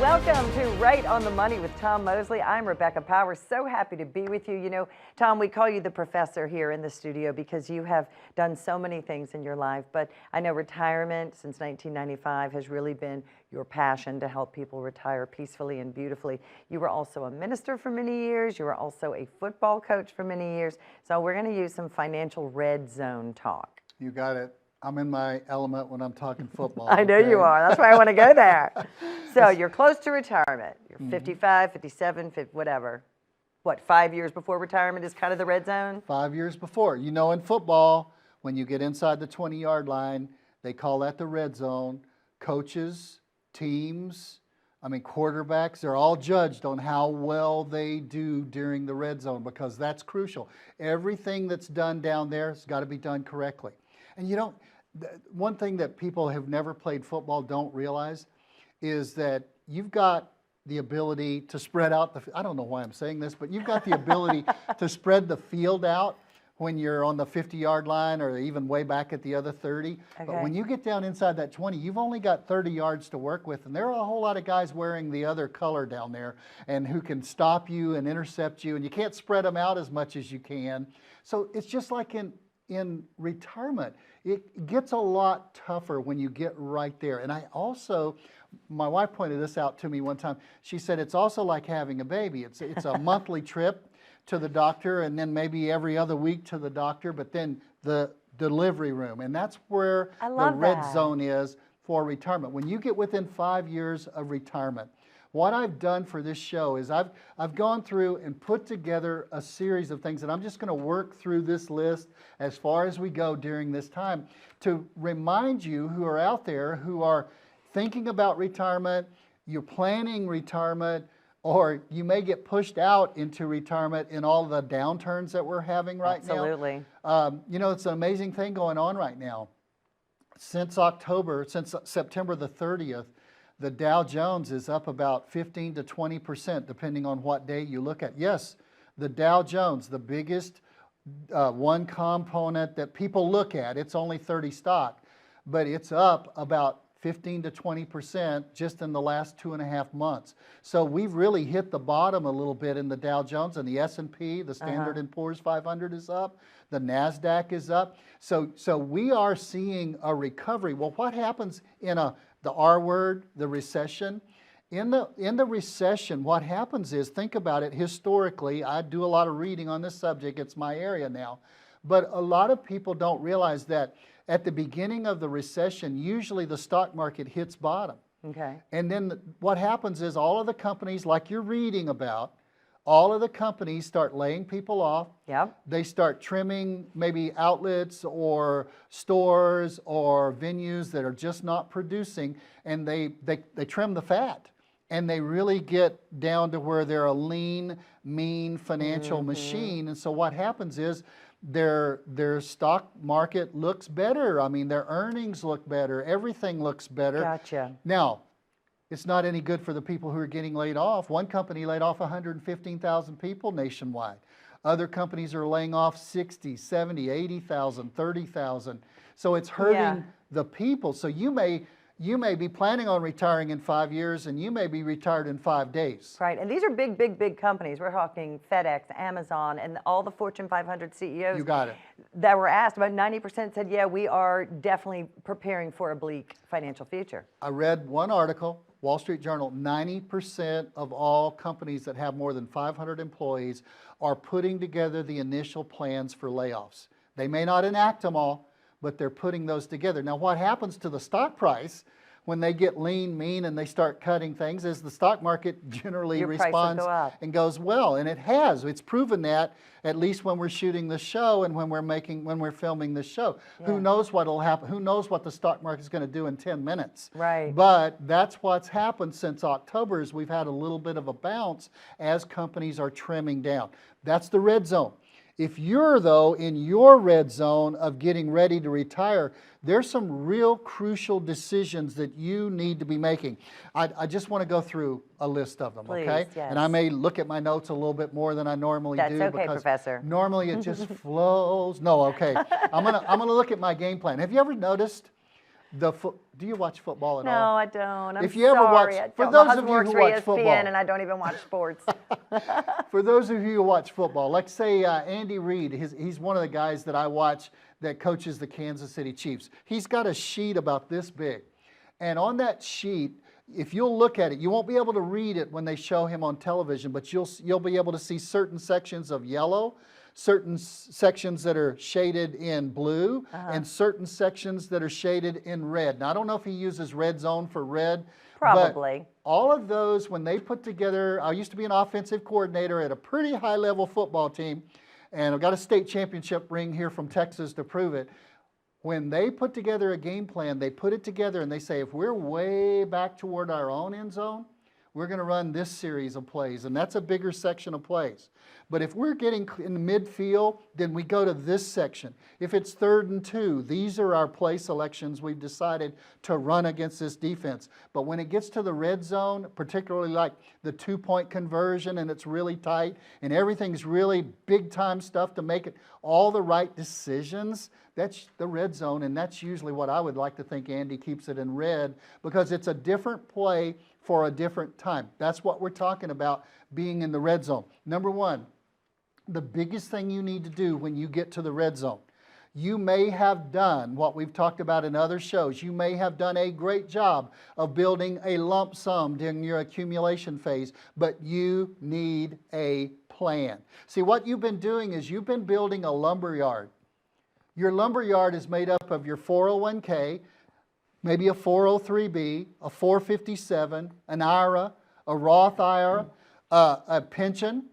Welcome to Right on the Money with Tom Mosley. I'm Rebecca Powers. So happy to be with you. You know, Tom, we call you the professor here in the studio because you have done so many things in your life. But I know retirement since 1995 has really been your passion to help people retire peacefully and beautifully. You were also a minister for many years. You were also a football coach for many years. So we're going to use some financial red zone talk. You got it. I'm in my element when I'm talking football. I know you are. That's why I want to go there. So you're close to retirement. You're 55, 57, 50, whatever. What, 5 years before retirement is kind of the red zone? 5 years before. You know, in football, when you get inside the 20-yard line, they call that the red zone. Coaches, teams, quarterbacks, they're all judged on how well they do during the red zone because that's crucial. Everything that's done down there has got to be done correctly. And you don't, one thing that people have never played football don't realize is that you've got the ability to spread out the, I don't know why I'm saying this, but you've got the ability to spread the field out when you're on the 50-yard line or even way back at the other 30. Okay. But when you get down inside that 20, you've only got 30 yards to work with, and there are a whole lot of guys wearing the other color down there and who can stop you and intercept you, and you can't spread them out as much as you can. So it's just like in retirement. It gets a lot tougher when you get right there. And I also, my wife pointed this out to me one time. She said it's also like having a baby. It's a monthly trip to the doctor and then maybe every other week to the doctor, but then the delivery room. And that's where the red zone is for retirement. When you get within 5 years of retirement, what I've done for this show is I've gone through and put together a series of things, and I'm just going to work through this list as far as we go during this time to remind you who are out there who are thinking about retirement, you're planning retirement, or you may get pushed out into retirement in all the downturns that we're having right now. Absolutely. You know, it's an amazing thing going on right now. Since September the 30th, the Dow Jones is up about 15 to 20%, depending on what day you look at. Yes, the Dow Jones, the biggest one component that people look at, it's only 30 stock, but it's up about 15 to 20% just in the last 2.5 months. So we've really hit the bottom a little bit in the Dow Jones, and the S&P, the Standard & Poor's 500 is up, the NASDAQ is up. So we are seeing a recovery. Well, what happens in the R word, the recession? In the recession, what happens is, think about it historically. I do a lot of reading on this subject. It's my area now. But a lot of people don't realize that at the beginning of the recession, usually the stock market hits bottom. Okay. And then what happens is all of the companies, like you're reading about, all of the companies start laying people off. Yep. They start trimming maybe outlets or stores or venues that are just not producing, and they trim the fat. And they really get down to where they're a lean, mean financial machine. And so what happens is their stock market looks better. I mean, their earnings look better. Everything looks better. Gotcha. Now, it's not any good for the people who are getting laid off. One company laid off 115,000 people nationwide. Other companies are laying off 60, 70, 80,000, 30,000. So it's hurting the people. So you may be planning on retiring in 5 years, and you may be retired in 5 days. Right, and these are big companies. We're talking FedEx, Amazon, and all the Fortune 500 CEOs. You got it. That were asked, about 90% said, yeah, we are definitely preparing for a bleak financial future. I read one article, Wall Street Journal, 90% of all companies that have more than 500 employees are putting together the initial plans for layoffs. They may not enact them all, but they're putting those together. Now, what happens to the stock price when they get lean, mean, and they start cutting things is the stock market generally responds and goes, well, and it has. It's proven that, at least when we're shooting the show and when we're filming the show. Yeah. Who knows what'll happen? Who knows what the stock market's going to do in 10 minutes? Right. But that's what's happened since October, is we've had a little bit of a bounce as companies are trimming down. That's the red zone. If you're, though, in your red zone of getting ready to retire, there's some real crucial decisions that you need to be making. I just want to go through a list of them, Please, okay? yes. And I may look at my notes a little bit more than I normally That's do. okay, because Professor. normally it just flows. No, okay. I'm gonna look at my game plan. Have you ever noticed do you watch football at all? No, I don't. I'm If you ever watch, sorry. for My those of husband you works who for watch ESPN football, and I don't even watch sports. for those of you who watch football, let's say Andy Reid, he's one of the guys that I watch that coaches the Kansas City Chiefs. He's got a sheet about this big. And on that sheet, if you'll look at it, you won't be able to read it when they show him on television, but you'll be able to see certain sections of yellow, certain sections that are shaded in blue, and certain sections that are shaded in red. Now, I don't know if he uses RedZone for red. Probably. But all of those, when they put together, I used to be an offensive coordinator at a pretty high-level football team, and I've got a state championship ring here from Texas to prove it. When they put together a game plan, they put it together and they say, if we're way back toward our own end zone, we're going to run this series of plays, and that's a bigger section of plays. But if we're getting in the midfield, then we go to this section. If it's 3rd and 2, these are our play selections we've decided to run against this defense. But when it gets to the red zone, particularly like the 2-point conversion and it's really tight and everything's really big time stuff to make it all the right decisions, that's the red zone, and that's usually what I would like to think Andy keeps it in red, because it's a different play for a different time. That's what we're talking about, being in the red zone. Number one, the biggest thing you need to do when you get to the red zone, you may have done what we've talked about in other shows. You may have done a great job of building a lump sum during your accumulation phase, but you need a plan. See, what you've been doing is you've been building a lumber yard. Your lumber yard is made up of your 401k, maybe a 403b, a 457, an IRA, a Roth IRA, a pension,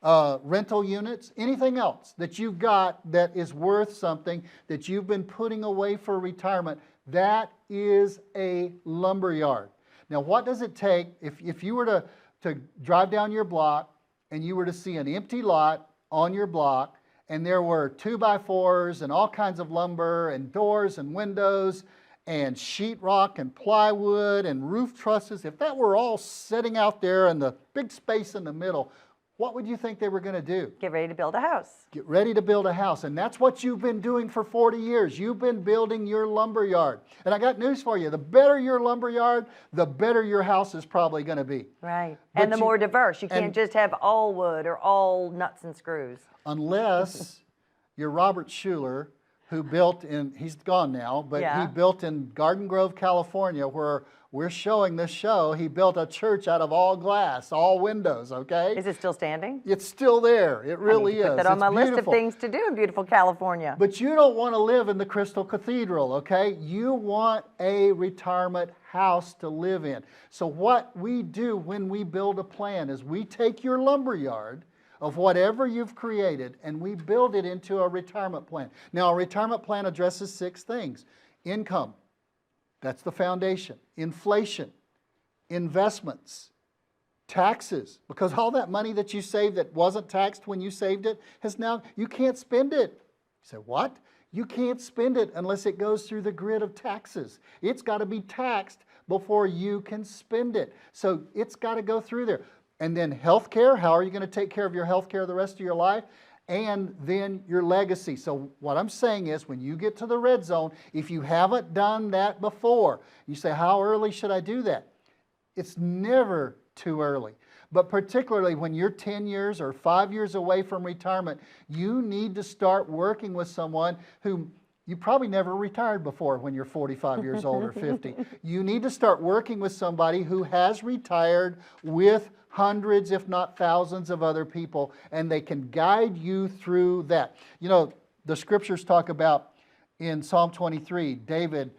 rental units, anything else that you've got that is worth something that you've been putting away for retirement. That is a lumber yard. Now, what does it take if you were to drive down your block and you were to see an empty lot on your block, and there were 2x4s and all kinds of lumber and doors and windows and sheetrock and plywood and roof trusses, if that were all sitting out there in the big space in the middle, what would you think they were going to do? Get ready to build a house. Get ready to build a house. And that's what you've been doing for 40 years. You've been building your lumber yard. And I got news for you. The better your lumber yard, the better your house is probably going to be. Right. But And the more diverse. You can't just have all wood or all nuts and screws. Unless you're Robert Schuller, who built he's gone now, but he built in Garden Grove, California, where we're showing this show. He built a church out of all glass, all windows, okay? Is it still standing? It's still there. It really is. Put that on my list of things to do in beautiful California. But you don't want to live in the Crystal Cathedral, okay? You want a retirement house to live in. So what we do when we build a plan is we take your lumber yard of whatever you've created and we build it into a retirement plan. Now, a retirement plan addresses 6 things. Income, that's the foundation. Inflation, investments, taxes, because all that money that you saved that wasn't taxed when you saved it you can't spend it. You say, what? You can't spend it unless it goes through the grid of taxes. It's got to be taxed before you can spend it. So it's got to go through there. And then health care, how are you going to take care of your health care the rest of your life? And then your legacy. So what I'm saying is, when you get to the red zone, if you haven't done that before, you say, how early should I do that? It's never too early. But particularly when you're 10 years or 5 years away from retirement, you need to start working with someone who you probably never retired before when you're 45 years old or 50. You need to start working with somebody who has retired with hundreds, if not thousands of other people, and they can guide you through that. You know, the scriptures talk about in Psalm 23, David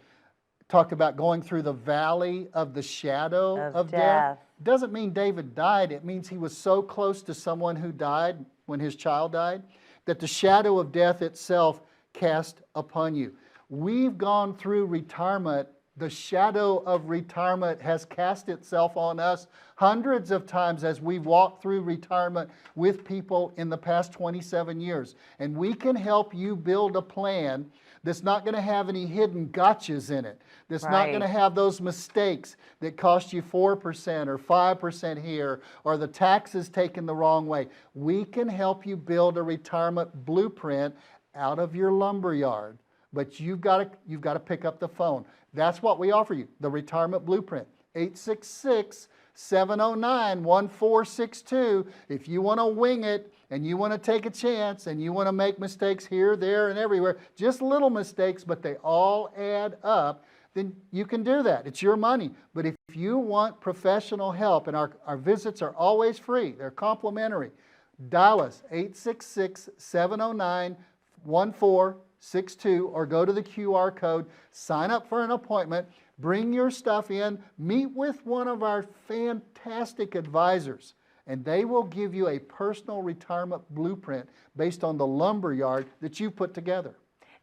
talked about going through the valley of the shadow of death. It doesn't mean David died. It means he was so close to someone who died when his child died that the shadow of death itself cast upon you. We've gone through retirement The shadow of retirement has cast itself on us hundreds of times as we've walked through retirement with people in the past 27 years. And we can help you build a plan that's not going to have any hidden gotchas in it. That's not going to have those mistakes that cost you 4% or 5% here, or the taxes taken the wrong way. We can help you build a retirement blueprint out of your lumberyard. But you've got to pick up the phone. That's what we offer you, the Retirement Blueprint, 866-709-1462. If you want to wing it and you want to take a chance and you want to make mistakes here, there, and everywhere, just little mistakes, but they all add up, then you can do that. It's your money. But if you want professional help, and our visits are always free, they're complimentary, dial us, 866-709-1462. or go to the QR code, sign up for an appointment, bring your stuff in, meet with one of our fantastic advisors, and they will give you a personal retirement blueprint based on the lumberyard that you put together.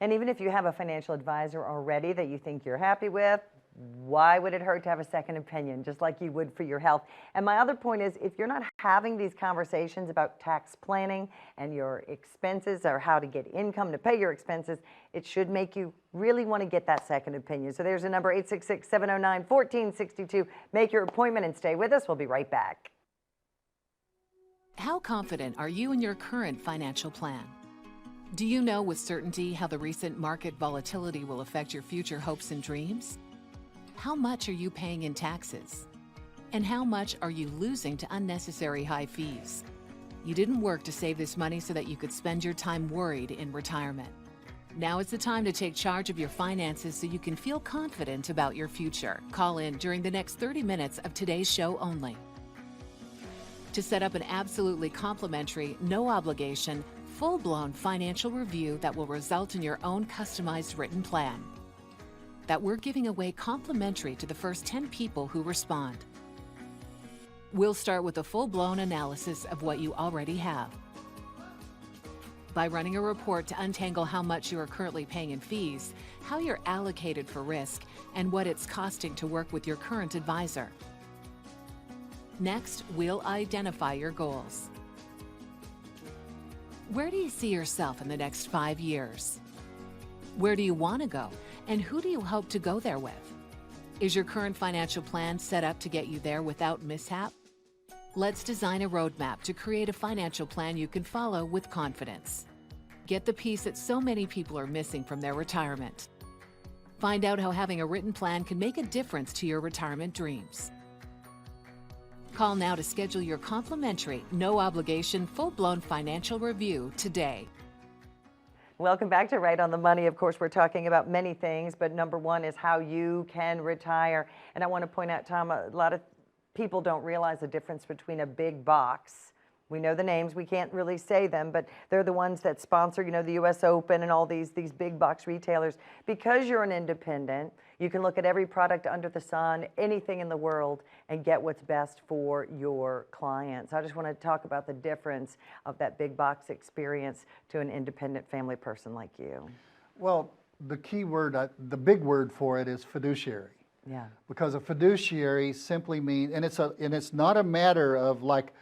And even if you have a financial advisor already that you think you're happy with, why would it hurt to have a second opinion, just like you would for your health? And my other point is, if you're not having these conversations about tax planning and your expenses, or how to get income to pay your expenses, it should make you really want to get that second opinion. So there's a number, 866-709-1462. Make your appointment and stay with us. We'll be right back. How confident are you in your current financial plan? Do you know with certainty how the recent market volatility will affect your future hopes and dreams? How much are you paying in taxes? And how much are you losing to unnecessary high fees? You didn't work to save this money so that you could spend your time worried in retirement. Now is the time to take charge of your finances so you can feel confident about your future. Call in during the next 30 minutes of today's show only to set up an absolutely complimentary, no obligation, full-blown financial review that will result in your own customized written plan that we're giving away complimentary to the first 10 people who respond. We'll start with a full-blown analysis of what you already have. By running a report to untangle how much you are currently paying in fees, how you're allocated for risk, and what it's costing to work with your current advisor. Next, we'll identify your goals. Where do you see yourself in the next 5 years? Where do you want to go, and who do you hope to go there with? Is your current financial plan set up to get you there without mishap? Let's design a roadmap to create a financial plan you can follow with confidence. Get the piece that so many people are missing from their retirement. Find out how having a written plan can make a difference to your retirement dreams. Call now to schedule your complimentary, no-obligation, full-blown financial review today. Welcome back to Right on the Money. Of course, we're talking about many things, but number one is how you can retire. And I want to point out, Tom, a lot of people don't realize the difference between a big box. We know the names, we can't really say them, but they're the ones that sponsor, you know, the US Open and all these big box retailers. Because you're an independent, you can look at every product under the sun, anything in the world, and get what's best for your clients. I just want to talk about the difference of that big box experience to an independent family person like you. Well, the key word, the big word for it is fiduciary. Yeah. Because a fiduciary simply means, and it's not a matter of, like,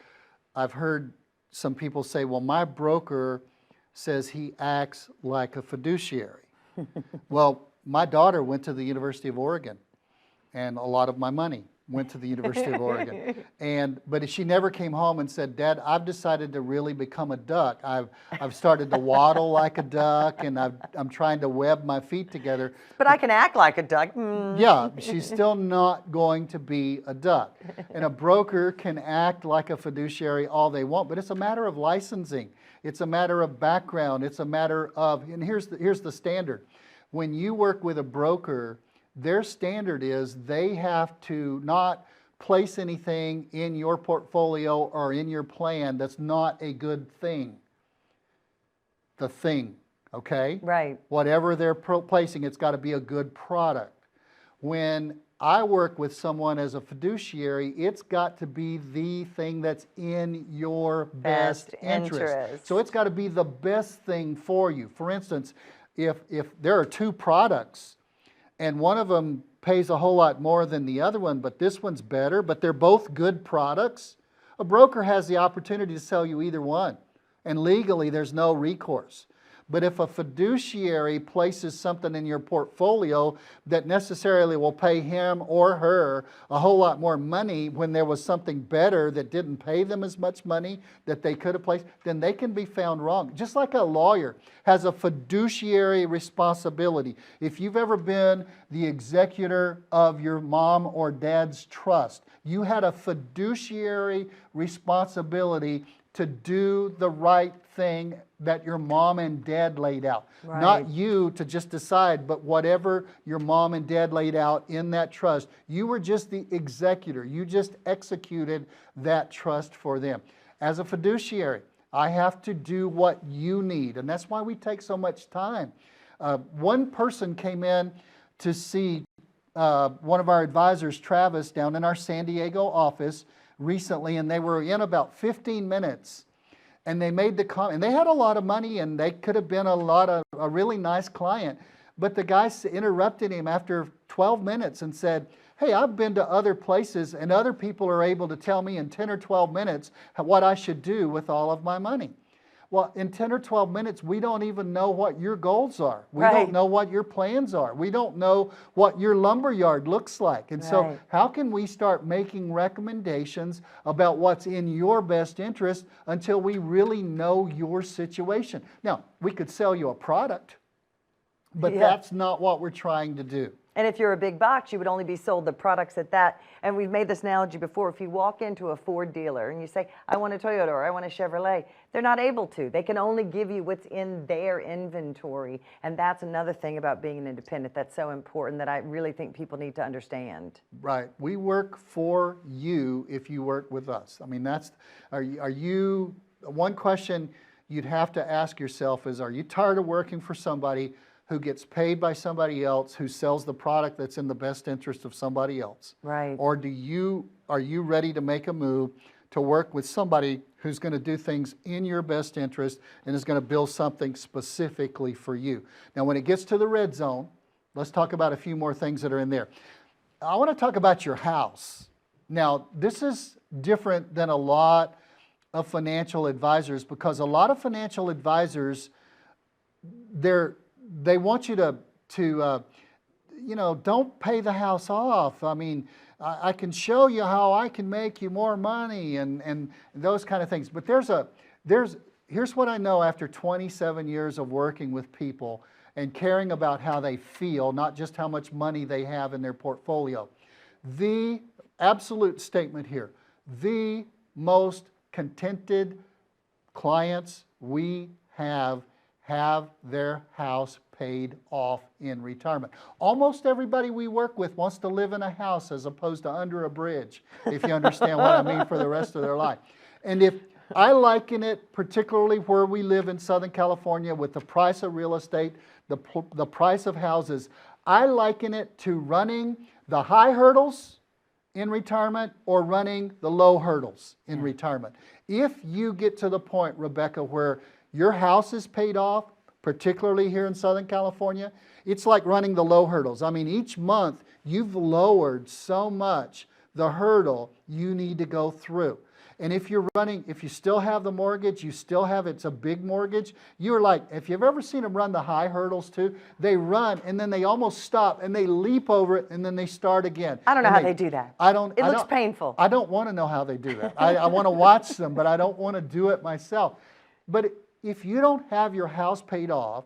I've heard some people say, well, my broker says he acts like a fiduciary. Well, my daughter went to the University of Oregon, and a lot of my money went to the University of Oregon. But she never came home and said, Dad, I've decided to really become a duck. I've started to waddle like a duck, and I'm trying to web my feet together. But I can act like a duck. Yeah, she's still not going to be a duck. And a broker can act like a fiduciary all they want, but it's a matter of licensing. It's a matter of background. It's a matter of, and here's the standard. When you work with a broker, their standard is they have to not place anything in your portfolio or in your plan that's not a good thing. The thing, okay? Right. Whatever they're placing, it's got to be a good product. When I work with someone as a fiduciary, it's got to be the thing that's in your best interest. So it's got to be the best thing for you. For instance, if there are two products, and one of them pays a whole lot more than the other one, but this one's better, but they're both good products, a broker has the opportunity to sell you either one. And legally, there's no recourse. But if a fiduciary places something in your portfolio that necessarily will pay him or her a whole lot more money when there was something better that didn't pay them as much money that they could have placed, then they can be found wrong. Just like a lawyer has a fiduciary responsibility. If you've ever been the executor of your mom or dad's trust, you had a fiduciary responsibility to do the right thing that your mom and dad laid out. Right. Not you to just decide, but whatever your mom and dad laid out in that trust, you were just the executor. You just executed that trust for them. As a fiduciary, I have to do what you need, and that's why we take so much time. One person came in to see one of our advisors, Travis, down in our San Diego office recently, and they were in about 15 minutes. And they made the comment, and they had a lot of money, and they could have been a really nice client. But the guy interrupted him after 12 minutes and said, hey, I've been to other places, and other people are able to tell me in 10 or 12 minutes what I should do with all of my money. Well, in 10 or 12 minutes, we don't even know what your goals are. We don't know what your plans are. We don't know what your lumber yard looks like. And so how can we start making recommendations about what's in your best interest until we really know your situation? Now, we could sell you a product, but that's not what we're trying to do. And if you're a big box, you would only be sold the products at that. And we've made this analogy before. If you walk into a Ford dealer and you say, I want a Toyota or I want a Chevrolet, they're not able to. They can only give you what's in their inventory. And that's another thing about being an independent that's so important that I really think people need to understand. Right. We work for you if you work with us. I mean, one question you'd have to ask yourself is, are you tired of working for somebody who gets paid by somebody else who sells the product that's in the best interest of somebody else? Right. Or are you ready to make a move to work with somebody who's going to do things in your best interest and is going to build something specifically for you? Now, when it gets to the red zone, let's talk about a few more things that are in there. I want to talk about your house. Now, this is different than a lot of financial advisors, because a lot of financial advisors, they want you to don't pay the house off. I mean, I can show you how I can make you more money and those kind of things. But here's what I know after 27 years of working with people and caring about how they feel, not just how much money they have in their portfolio. The absolute statement here, the most contented clients we have their house paid off in retirement. Almost everybody we work with wants to live in a house as opposed to under a bridge, if you understand what I mean, for the rest of their life. And if I liken it, particularly where we live in Southern California with the price of real estate, the price of houses, I liken it to running the high hurdles in retirement or running the low hurdles in retirement. If you get to the point, Rebecca, where your house is paid off, particularly here in Southern California, it's like running the low hurdles. I mean, each month you've lowered so much the hurdle you need to go through. And if you still have the mortgage, it's a big mortgage, you're like, if you've ever seen them run the high hurdles too, they run and then they almost stop and they leap over it and then they start again. I don't know how they do that. It looks painful. I don't want to know how they do that. I want to watch them, but I don't want to do it myself. But if you don't have your house paid off,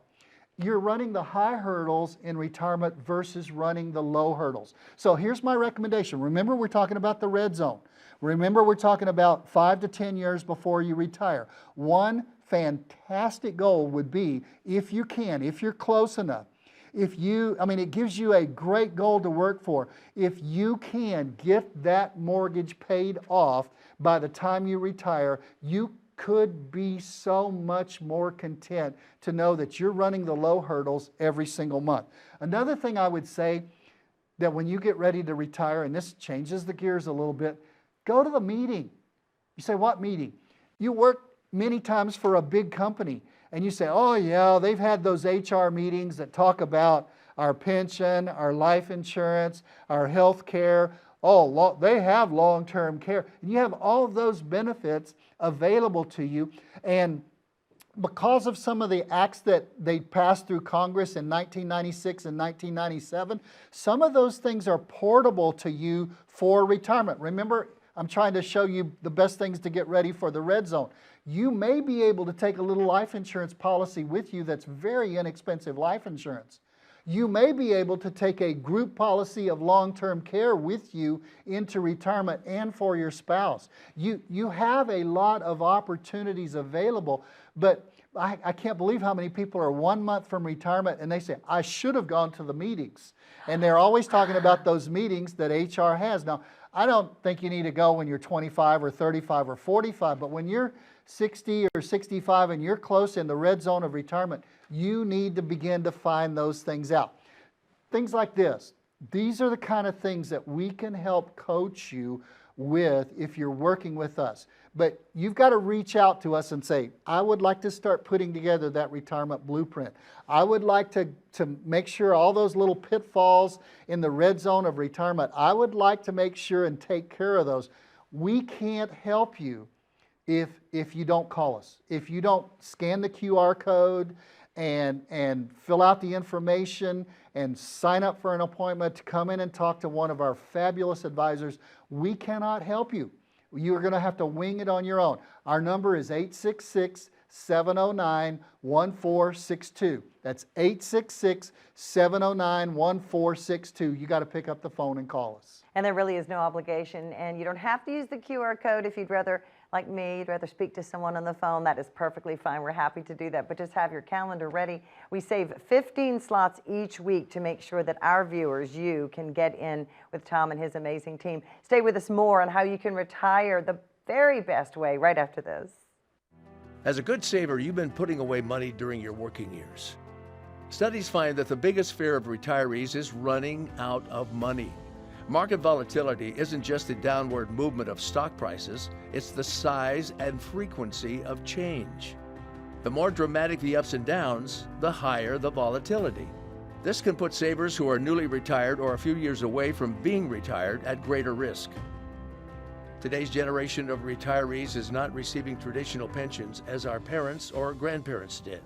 you're running the high hurdles in retirement versus running the low hurdles. So here's my recommendation. Remember, we're talking about the red zone. Remember, we're talking about 5 to 10 years before you retire. One fantastic goal would be, if you can, if you're close enough, it gives you a great goal to work for. If you can get that mortgage paid off by the time you retire, you could be so much more content to know that you're running the low hurdles every single month. Another thing I would say, that when you get ready to retire, and this changes the gears a little bit, go to the meeting. You say, what meeting? You work many times for a big company, and you say, oh yeah, they've had those HR meetings that talk about our pension, our life insurance, our health care. Oh, they have long-term care. And you have all of those benefits available to you. And because of some of the acts that they passed through Congress in 1996 and 1997, some of those things are portable to you for retirement. Remember, I'm trying to show you the best things to get ready for the red zone. You may be able to take a little life insurance policy with you that's very inexpensive life insurance. You may be able to take a group policy of long-term care with you into retirement and for your spouse. You have a lot of opportunities available, but I can't believe how many people are 1 month from retirement and they say, I should have gone to the meetings. And they're always talking about those meetings that HR has. Now, I don't think you need to go when you're 25 or 35 or 45, but when you're 60 or 65 and you're close in the red zone of retirement, you need to begin to find those things out. Things like this. These are the kind of things that we can help coach you with if you're working with us. But you've got to reach out to us and say, I would like to start putting together that retirement blueprint. I would like to make sure all those little pitfalls in the red zone of retirement, I would like to make sure and take care of those. We can't help you if you don't call us. If you don't scan the QR code and fill out the information and sign up for an appointment to come in and talk to one of our fabulous advisors, we cannot help you. You are going to have to wing it on your own. Our number is 866-709-1462. That's 866-709-1462. You got to pick up the phone and call us. And there really is no obligation, and you don't have to use the QR code if you'd rather, like me, you'd rather speak to someone on the phone. That is perfectly fine. We're happy to do that, but just have your calendar ready. We save 15 slots each week to make sure that our viewers, you, can get in with Tom and his amazing team. Stay with us more on how you can retire the very best way right after this. As a good saver, you've been putting away money during your working years. Studies find that the biggest fear of retirees is running out of money. Market volatility isn't just the downward movement of stock prices, it's the size and frequency of change. The more dramatic the ups and downs, the higher the volatility. This can put savers who are newly retired or a few years away from being retired at greater risk. Today's generation of retirees is not receiving traditional pensions as our parents or grandparents did.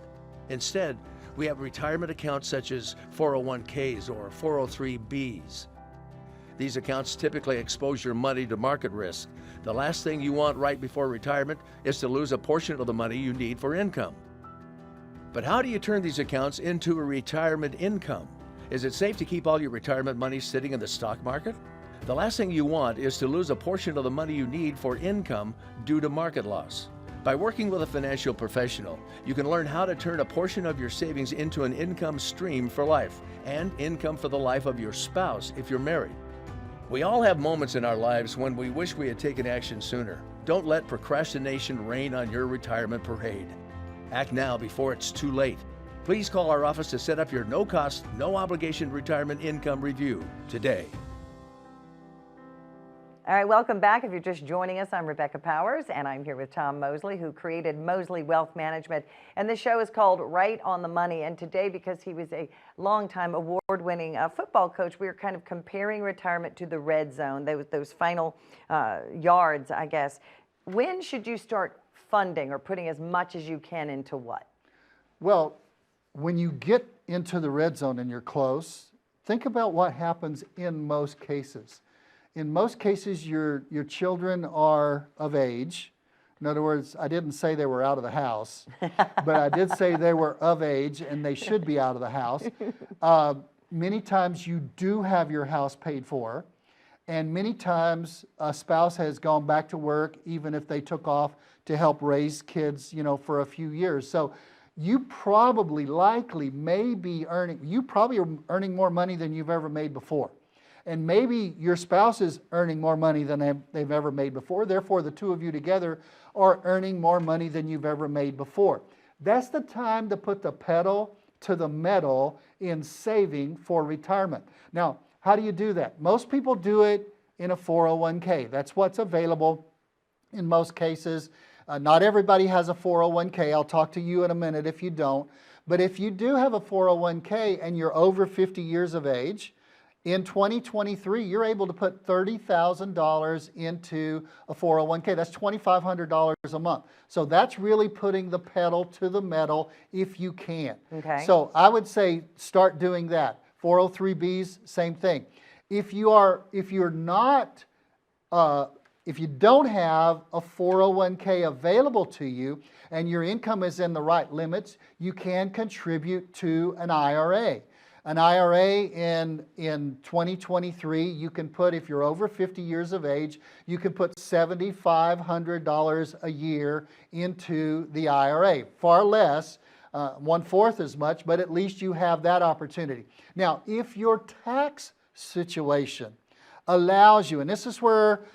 Instead, we have retirement accounts such as 401ks or 403bs. These accounts typically expose your money to market risk. The last thing you want right before retirement is to lose a portion of the money you need for income. But how do you turn these accounts into a retirement income? Is it safe to keep all your retirement money sitting in the stock market? The last thing you want is to lose a portion of the money you need for income due to market loss. By working with a financial professional, you can learn how to turn a portion of your savings into an income stream for life and income for the life of your spouse if you're married. We all have moments in our lives when we wish we had taken action sooner. Don't let procrastination reign on your retirement parade. Act now before it's too late. Please call our office to set up your no-cost, no-obligation retirement income review today. All right, welcome back. If you're just joining us, I'm Rebecca Powers, and I'm here with Tom Mosley, who created Mosley Wealth Management. And this show is called Right on the Money. And today, because he was a longtime award-winning football coach, we were kind of comparing retirement to the red zone, those final yards, I guess. When should you start funding or putting as much as you can into what? Well, when you get into the red zone and you're close, think about what happens in most cases. In most cases, your children are of age. In other words, I didn't say they were out of the house, but I did say they were of age and they should be out of the house. Many times you do have your house paid for, and many times a spouse has gone back to work even if they took off to help raise kids, for a few years. So you probably you probably are earning more money than you've ever made before. And maybe your spouse is earning more money than they've ever made before. Therefore, the two of you together are earning more money than you've ever made before. That's the time to put the pedal to the metal in saving for retirement. Now, how do you do that? Most people do it in a 401k. That's what's available in most cases. Not everybody has a 401k. I'll talk to you in a minute if you don't. But if you do have a 401k and you're over 50 years of age, in 2023, you're able to put $30,000 into a 401k. That's $2,500 a month. So that's really putting the pedal to the metal if you can. Okay. So I would say start doing that. 403bs, same thing. If you don't have a 401k available to you and your income is in the right limits, you can contribute to an IRA. An IRA in 2023, you can put, if you're over 50 years of age, you can put $7,500 a year into the IRA. Far less, 1/4 as much, but at least you have that opportunity. Now, if your tax situation allows you, and this is where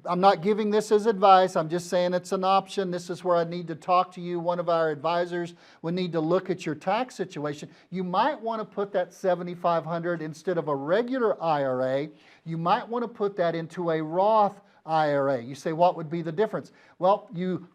I'm not giving this as advice, I'm just saying it's an option. This is where I need to talk to you. One of our advisors would need to look at your tax situation. You might want to put that $7,500 instead of a regular IRA, you might want to put that into a Roth IRA. You say, what would be the difference? Well, you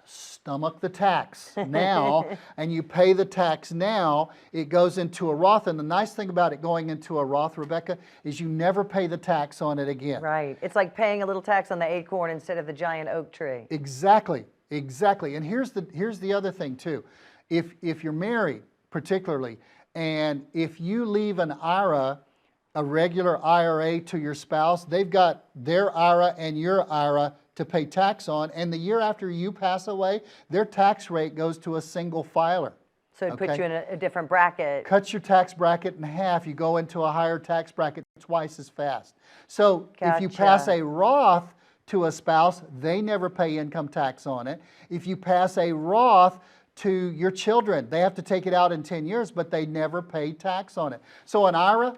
stomach the tax now and you pay the tax now, it goes into a Roth. And the nice thing about it going into a Roth, Rebecca, is you never pay the tax on it again. Right. It's like paying a little tax on the acorn instead of the giant oak tree. Exactly. Exactly. And here's the other thing too. If you're married particularly, and if you leave an IRA, a regular IRA to your spouse, they've got their IRA and your IRA to pay tax on, and the year after you pass away, their tax rate goes to a single filer. So it puts you in a different bracket. Cuts your tax bracket in half. You go into a higher tax bracket twice as fast. So if you pass a Roth to a spouse, they never pay income tax on it. If you pass a Roth to your children, they have to take it out in 10 years, but they never pay tax on it. So an IRA,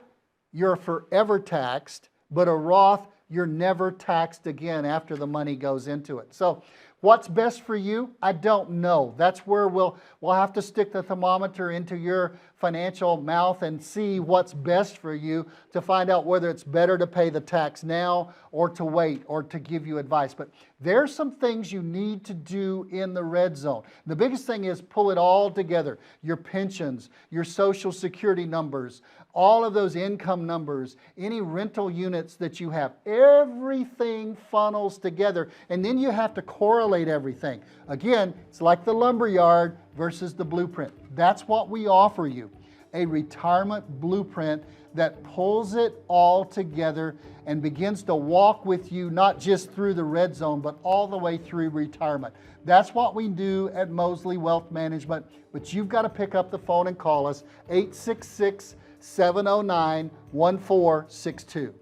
you're forever taxed, but a Roth, you're never taxed again after the money goes into it. So what's best for you? I don't know. That's where we'll have to stick the thermometer into your financial mouth and see what's best for you to find out whether it's better to pay the tax now or to wait or to give you advice. But there's some things you need to do in the red zone. The biggest thing is pull it all together. Your pensions, your Social Security numbers, all of those income numbers, any rental units that you have, everything funnels together, and then you have to correlate everything. Again, it's like the lumber yard versus the blueprint. That's what we offer you, a retirement blueprint that pulls it all together and begins to walk with you, not just through the red zone, but all the way through retirement. That's what we do at Mosley Wealth Management, but you've got to pick up the phone and call us, 866-709-1462.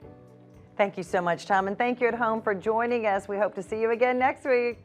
Thank you so much, Tom, and thank you at home for joining us. We hope to see you again next week.